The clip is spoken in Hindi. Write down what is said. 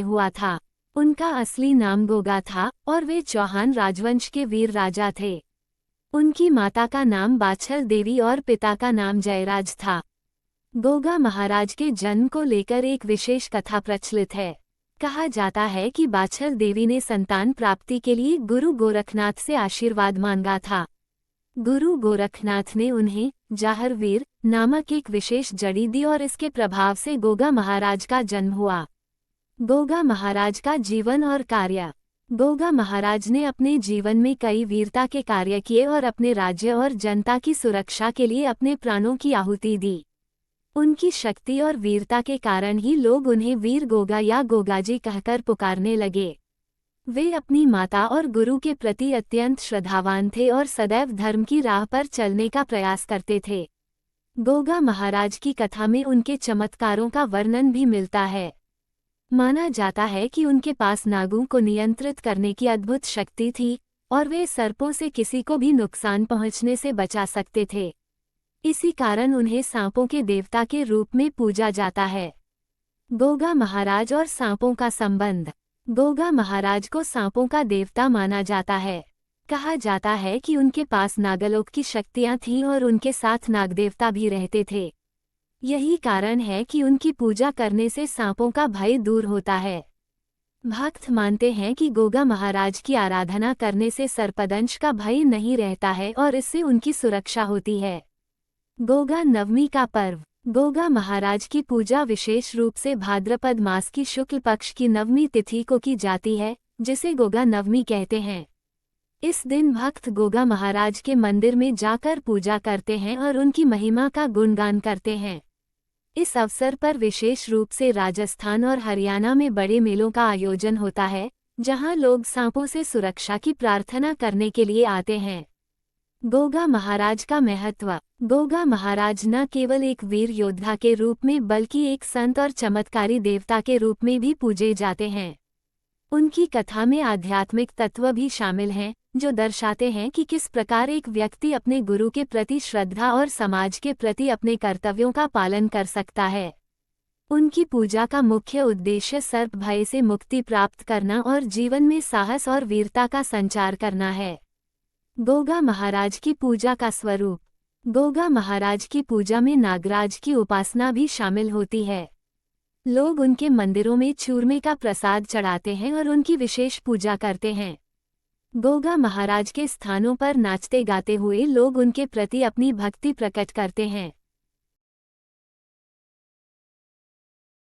हुआ था। उनका असली नाम गोगा था और वे चौहान राजवंश के वीर राजा थे। उनकी माता का नाम बाछल देवी और पिता का नाम जयराज था। गोगा महाराज के जन्म को लेकर एक विशेष कथा प्रचलित है। कहा जाता है कि बाछल देवी ने संतान प्राप्ति के लिए गुरु गोरखनाथ से आशीर्वाद मांगा था। गुरु गोरखनाथ ने उन्हें जाहरवीर नामक एक विशेष जड़ी दी और इसके प्रभाव से गोगा महाराज का जन्म हुआ। गोगा महाराज का जीवन और कार्य। गोगा महाराज ने अपने जीवन में कई वीरता के कार्य किए और अपने राज्य और जनता की सुरक्षा के लिए अपने प्राणों की आहुति दी। उनकी शक्ति और वीरता के कारण ही लोग उन्हें वीर गोगा या गोगाजी कहकर पुकारने लगे। वे अपनी माता और गुरु के प्रति अत्यंत श्रद्धावान थे और सदैव धर्म की राह पर चलने का प्रयास करते थे। गोगा महाराज की कथा में उनके चमत्कारों का वर्णन भी मिलता है। माना जाता है कि उनके पास नागों को नियंत्रित करने की अद्भुत शक्ति थी और वे सर्पों से किसी को भी नुकसान पहुंचने से बचा सकते थे। इसी कारण उन्हें सांपों के देवता के रूप में पूजा जाता है। गोगा महाराज और सांपों का संबंध। गोगा महाराज को सांपों का देवता माना जाता है। कहा जाता है कि उनके पास नागलोक की शक्तियां थीं और उनके साथ नागदेवता भी रहते थे। यही कारण है कि उनकी पूजा करने से सांपों का भय दूर होता है। भक्त मानते हैं कि गोगा महाराज की आराधना करने से सर्पदंश का भय नहीं रहता है और इससे उनकी सुरक्षा होती है। गोगा नवमी का पर्व। गोगा महाराज की पूजा विशेष रूप से भाद्रपद मास की शुक्ल पक्ष की नवमी तिथि को की जाती है, जिसे गोगा नवमी कहते हैं। इस दिन भक्त गोगा महाराज के मंदिर में जाकर पूजा करते हैं और उनकी महिमा का गुणगान करते हैं। इस अवसर पर विशेष रूप से राजस्थान और हरियाणा में बड़े मेलों का आयोजन होता है, जहां लोग सांपों से सुरक्षा की प्रार्थना करने के लिए आते हैं। गोगा महाराज का महत्व। गोगा महाराज न केवल एक वीर योद्धा के रूप में बल्कि एक संत और चमत्कारी देवता के रूप में भी पूजे जाते हैं। उनकी कथा में आध्यात्मिक तत्व भी शामिल हैं, जो दर्शाते हैं कि किस प्रकार एक व्यक्ति अपने गुरु के प्रति श्रद्धा और समाज के प्रति अपने कर्तव्यों का पालन कर सकता है। उनकी पूजा का मुख्य उद्देश्य सर्प भय से मुक्ति प्राप्त करना और जीवन में साहस और वीरता का संचार करना है। गोगा महाराज की पूजा का स्वरूप। गोगा महाराज की पूजा में नागराज की उपासना भी शामिल होती है। लोग उनके मंदिरों में चूरमे का प्रसाद चढ़ाते हैं और उनकी विशेष पूजा करते हैं। गोगा महाराज के स्थानों पर नाचते गाते हुए लोग उनके प्रति अपनी भक्ति प्रकट करते हैं।